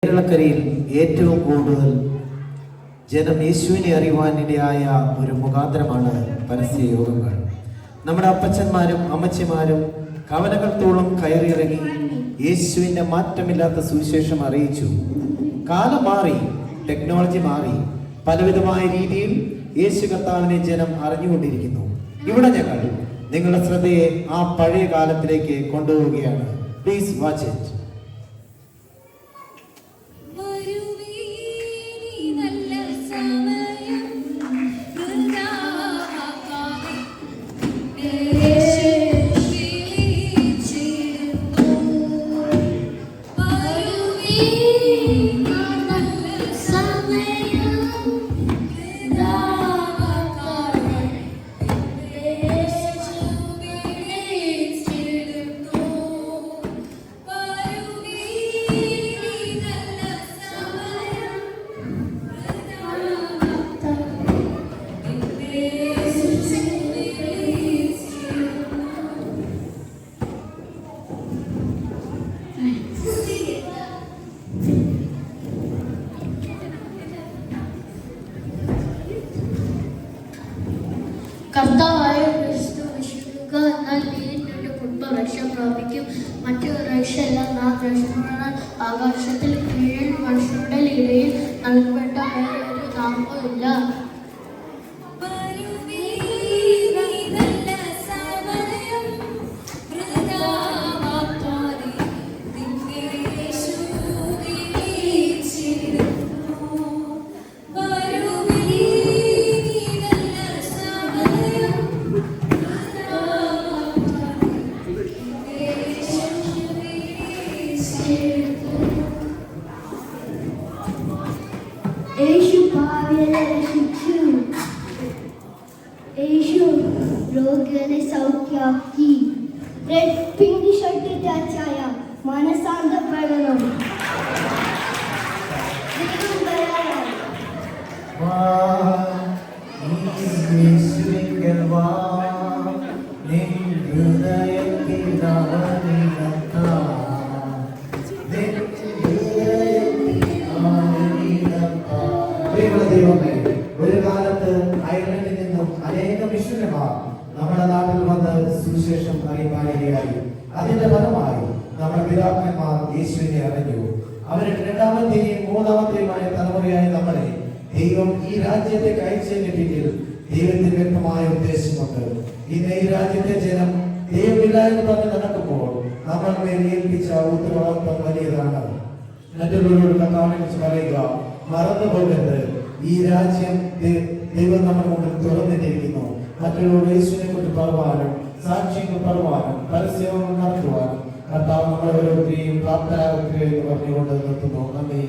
കേരളക്കരയിൽ ഏറ്റവും കൂടുതൽ ജനം യേശുവിനെ അറിയുവാനിടയായ ഒരു മുഖാന്തരമാണ് പരസ്യയോഗങ്ങൾ. നമ്മുടെ അപ്പച്ചന്മാരും അമ്മച്ചിമാരും കവലകൾത്തോളം കയറിയിറങ്ങി യേശുവിൻ്റെ മാറ്റമില്ലാത്ത സുവിശേഷം അറിയിച്ചു. കാലം മാറി, ടെക്നോളജി മാറി, പലവിധമായ രീതിയിൽ യേശു കർത്താവിനെ ജനം അറിഞ്ഞുകൊണ്ടിരിക്കുന്നു. ഇവിടെ ഞങ്ങൾ നിങ്ങളുടെ ശ്രദ്ധയെ ആ പഴയ കാലത്തിലേക്ക് കൊണ്ടുപോവുകയാണ്. Please watch it. കർത്താവായ ക്രിസ്തു വിശുദ്ധ എന്നാൽ നേരിട്ടൊരു കുടുംബരക്ഷ പ്രാപിക്കും. മറ്റൊരു രക്ഷയെല്ലാം നാം രക്ഷപ്പെടാൻ ആകാശത്തിൽ കീഴിൽ മനുഷ്യരുടെ ഇടയിൽ നൽകപ്പെട്ട വേറൊരു നാമവുമില്ല. യേശു പാപികളെ രക്ഷിച്ചു. യേശു രോഗികളെ സൗഖ്യമാക്കി. റെഡ് പിങ്ക് ഷർട്ട് ചായ മനസാന്തപ്പെടണം. ഒരു കാലത്ത് അയർലൻഡിൽ നിന്നും അനേക മിഷണറിമാർ നമ്മുടെ നാട്ടിൽ വന്ന് സുവിശേഷം അറിയിക്കാനിടയായി. അതിന്റെ ഫലമായി നമ്മുടെ പിതാക്കന്മാർ യേശുവിനെ അറിഞ്ഞു. അവരുടെ രണ്ടാമത്തെയും മൂന്നാമത്തെയുമായ തലമുറയായി നമ്മളെ ദൈവം ഈ രാജ്യത്തേക്ക് അയച്ചതിന് പിന്നിൽ ദൈവത്തിന് വ്യക്തമായ ഉദ്ദേശമുണ്ട്. ഇന്ന് ഈ രാജ്യത്തെ ജനം ദൈവമില്ല എന്ന് പറഞ്ഞ് നടക്കുമ്പോൾ നമ്മൾ മേൽ ഏൽപ്പിച്ച ഉത്തരവാദിത്വം വലിയതാണ്. മറ്റുള്ളവരോട് കർത്താവിനെ കുറിച്ച് പറയുക, മറന്നു പോകരുത്. ഈ രാജ്യം ദൈവം നമ്മുടെ മുന്നിൽ തുറന്നിട്ടിരിക്കുന്നു. മറ്റുള്ളവർ യേശുവിനെ കുറിച്ച് പറയുവാനും സാക്ഷ്യങ്ങൾ പറയുവാനും പരസ്യങ്ങൾ നടത്തുവാനും കർത്താവ് നമ്മളെ ഓരോരുത്തരെയും പ്രാപ്തരാകുക എന്ന് പറഞ്ഞുകൊണ്ട് നിർത്തുന്നു. നന്ദി.